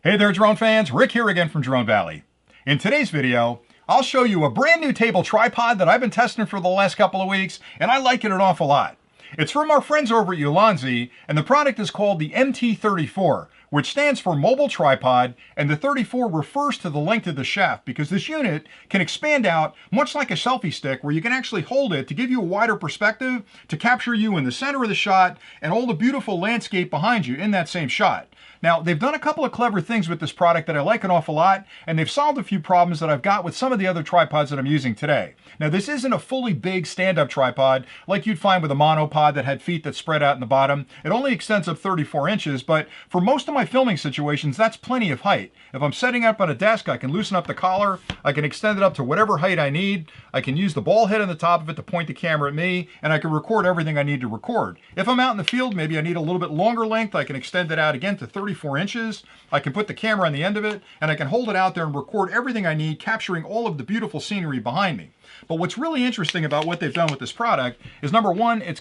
Hey there drone fans, Rick here again from Drone Valley. In today's video, I'll show you a brand new table tripod that I've been testing for the last couple of weeks, and I like it an awful lot. It's from our friends over at Ulanzi, and the product is called the MT34, which stands for Mobile Tripod, and the 34 refers to the length of the shaft because this unit can expand out much like a selfie stick where you can actually hold it to give you a wider perspective to capture you in the center of the shot and all the beautiful landscape behind you in that same shot. Now, they've done a couple of clever things with this product that I like an awful lot, and they've solved a few problems that I've got with some of the other tripods that I'm using today. Now, this isn't a fully big stand-up tripod like you'd find with a monopod that had feet that spread out in the bottom. It only extends up 34 inches, but for most of my filming situations, that's plenty of height. If I'm setting up on a desk, I can loosen up the collar, I can extend it up to whatever height I need, I can use the ball head on the top of it to point the camera at me, and I can record everything I need to record. If I'm out in the field, maybe I need a little bit longer length, I can extend it out again to 34 inches. I can put the camera on the end of it, and I can hold it out there and record everything I need, capturing all of the beautiful scenery behind me. But what's really interesting about what they've done with this product is, number one, it's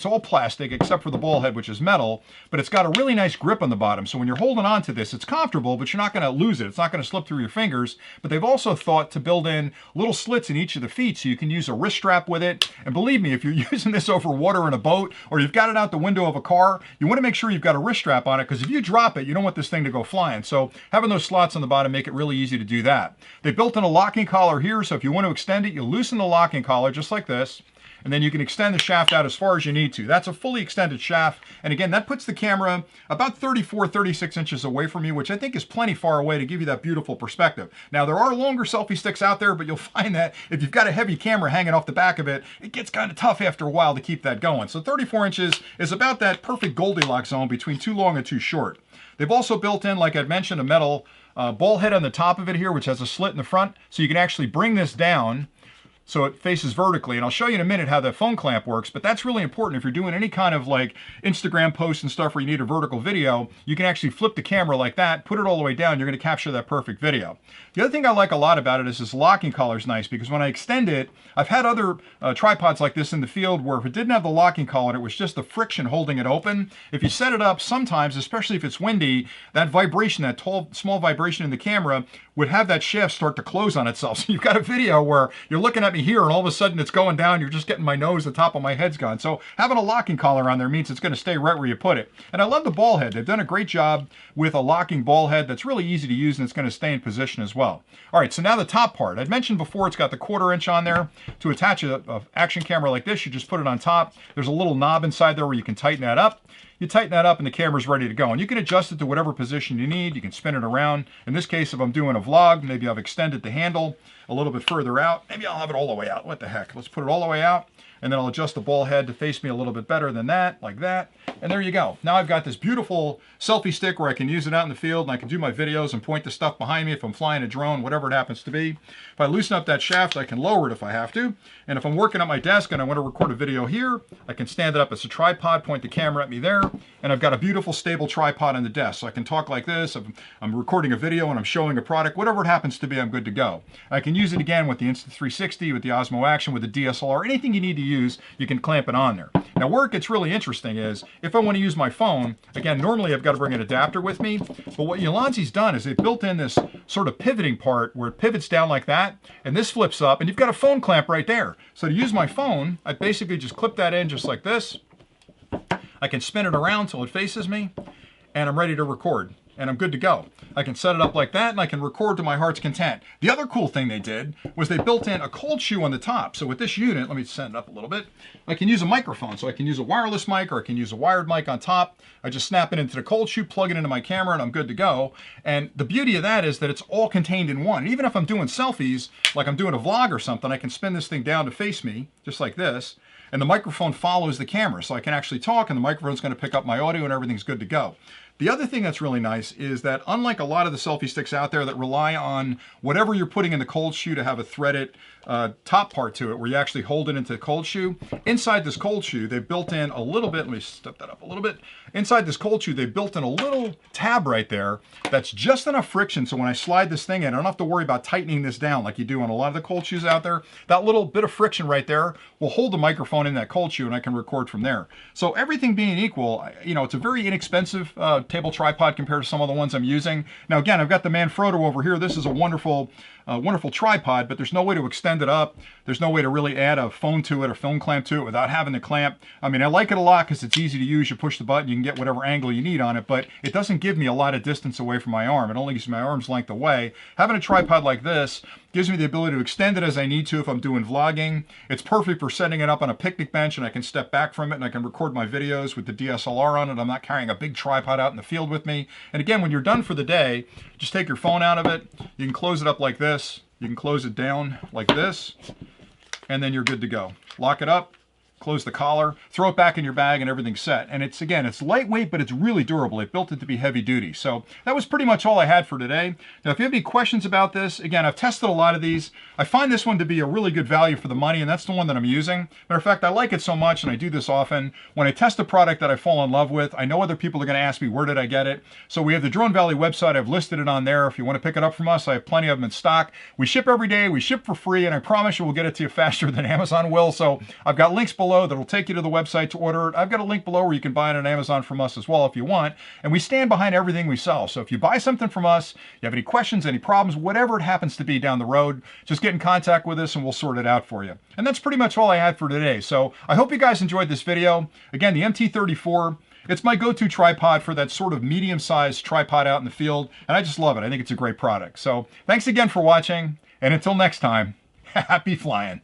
all plastic except for the ball head, which is metal, but it's got a really nice grip on the bottom. So when you're holding on to this, it's comfortable, but you're not going to lose it. It's not going to slip through your fingers. But they've also thought to build in little slits in each of the feet so you can use a wrist strap with it. And believe me, if you're using this over water in a boat or you've got it out the window of a car, you want to make sure you've got a wrist strap on it, because if you drop it, you don't want this thing to go flying. So having those slots on the bottom make it really easy to do that. They built in a locking collar here, so if you want to extend it, you loosen the locking collar just like this, and then you can extend the shaft out as far as you need to. That's a fully extended shaft, and again, that puts the camera about 34, 36 inches away from you, which I think is plenty far away to give you that beautiful perspective. Now, there are longer selfie sticks out there, but you'll find that if you've got a heavy camera hanging off the back of it, it gets kind of tough after a while to keep that going. So 34 inches is about that perfect Goldilocks zone between too long and too short. They've also built in, like I'd mentioned, a metal ball head on the top of it here, which has a slit in the front, so you can actually bring this down so it faces vertically. And I'll show you in a minute how the phone clamp works, but that's really important. If you're doing any kind of like Instagram posts and stuff where you need a vertical video, you can actually flip the camera like that, put it all the way down, you're going to capture that perfect video. The other thing I like a lot about it is this locking collar is nice, because when I extend it, I've had other tripods like this in the field where if it didn't have the locking collar, it was just the friction holding it open. If you set it up, sometimes, especially if it's windy, that vibration, that small vibration in the camera would have that shaft start to close on itself. So you've got a video where you're looking at me here and all of a sudden it's going down, you're just getting my nose, the top of my head's gone. So having a locking collar on there means it's going to stay right where you put it. And I love the ball head. They've done a great job with a locking ball head that's really easy to use, and it's going to stay in position as well. All right, so now the top part. I'd mentioned before it's got the 1/4 inch on there. To attach an action camera like this, you just put it on top. There's a little knob inside there where you can tighten that up. You tighten that up and the camera's ready to go. And you can adjust it to whatever position you need. You can spin it around. In this case, if I'm doing a vlog, maybe I've extended the handle a little bit further out. Maybe I'll have it all the way out. What the heck? Let's put it all the way out. And then I'll adjust the ball head to face me a little bit better than that, like that. And there you go. Now I've got this beautiful selfie stick where I can use it out in the field and I can do my videos and point the stuff behind me if I'm flying a drone, whatever it happens to be. If I loosen up that shaft, I can lower it if I have to. And if I'm working at my desk and I want to record a video here, I can stand it up as a tripod, point the camera at me there, and I've got a beautiful stable tripod on the desk. So I can talk like this. I'm recording a video and I'm showing a product, whatever it happens to be, I'm good to go. I can use it again with the Insta360, with the Osmo Action, with the DSLR, anything you need to use, you can clamp it on there. Now where it gets really interesting is if I want to use my phone, again, normally I've got to bring an adapter with me, but what Ulanzi's done is they've built in this sort of pivoting part where it pivots down like that, and this flips up, and you've got a phone clamp right there. So to use my phone, I basically just clip that in just like this. I can spin it around till it faces me, and I'm ready to record. And I'm good to go. I can set it up like that and I can record to my heart's content. The other cool thing they did was they built in a cold shoe on the top. So with this unit, let me set it up a little bit, I can use a microphone. So I can use a wireless mic or I can use a wired mic on top. I just snap it into the cold shoe, plug it into my camera, and I'm good to go. And the beauty of that is that it's all contained in one. And even if I'm doing selfies, like I'm doing a vlog or something, I can spin this thing down to face me, just like this. And the microphone follows the camera. So I can actually talk and the microphone's going to pick up my audio and everything's good to go. The other thing that's really nice is that unlike a lot of the selfie sticks out there that rely on whatever you're putting in the cold shoe to have a threaded top part to it where you actually hold it into the cold shoe, inside this cold shoe they've built in a little bit, let me step that up a little bit, inside this cold shoe they've built in a little tab right there that's just enough friction so when I slide this thing in, I don't have to worry about tightening this down like you do on a lot of the cold shoes out there. That little bit of friction right there will hold the microphone in that cold shoe and I can record from there. So everything being equal, you know, it's a very inexpensive table tripod compared to some of the ones I'm using. Now again, I've got the Manfrotto over here. This is a wonderful tripod, but there's no way to extend it up. There's no way to really add a phone to it or film clamp to it without having to clamp. I mean, I like it a lot because it's easy to use. You push the button, you can get whatever angle you need on it, but it doesn't give me a lot of distance away from my arm. It only gives me my arm's length away. Having a tripod like this gives me the ability to extend it as I need to if I'm doing vlogging. It's perfect for setting it up on a picnic bench, and I can step back from it and I can record my videos with the DSLR on it. I'm not carrying a big tripod out in the field with me. And again, when you're done for the day, just take your phone out of it. You can close it up like this. You can close it down like this, and then you're good to go. Lock it up, close the collar, throw it back in your bag, and everything's set. And it's, again, it's lightweight, but it's really durable. It built it to be heavy duty. So that was pretty much all I had for today. Now, if you have any questions about this, again, I've tested a lot of these. I find this one to be a really good value for the money, and that's the one that I'm using. Matter of fact, I like it so much, and I do this often. When I test a product that I fall in love with, I know other people are going to ask me, where did I get it? So we have the Drone Valley website. I've listed it on there. If you want to pick it up from us, I have plenty of them in stock. We ship every day. We ship for free, and I promise you we'll get it to you faster than Amazon will. So I've got links below that'll take you to the website to order it. I've got a link below where you can buy it on Amazon from us as well if you want. And we stand behind everything we sell. So if you buy something from us, you have any questions, any problems, whatever it happens to be down the road, just get in contact with us and we'll sort it out for you. And that's pretty much all I had for today. So I hope you guys enjoyed this video. Again, the MT34, it's my go-to tripod for that sort of medium-sized tripod out in the field. And I just love it. I think it's a great product. So thanks again for watching. And until next time, happy flying.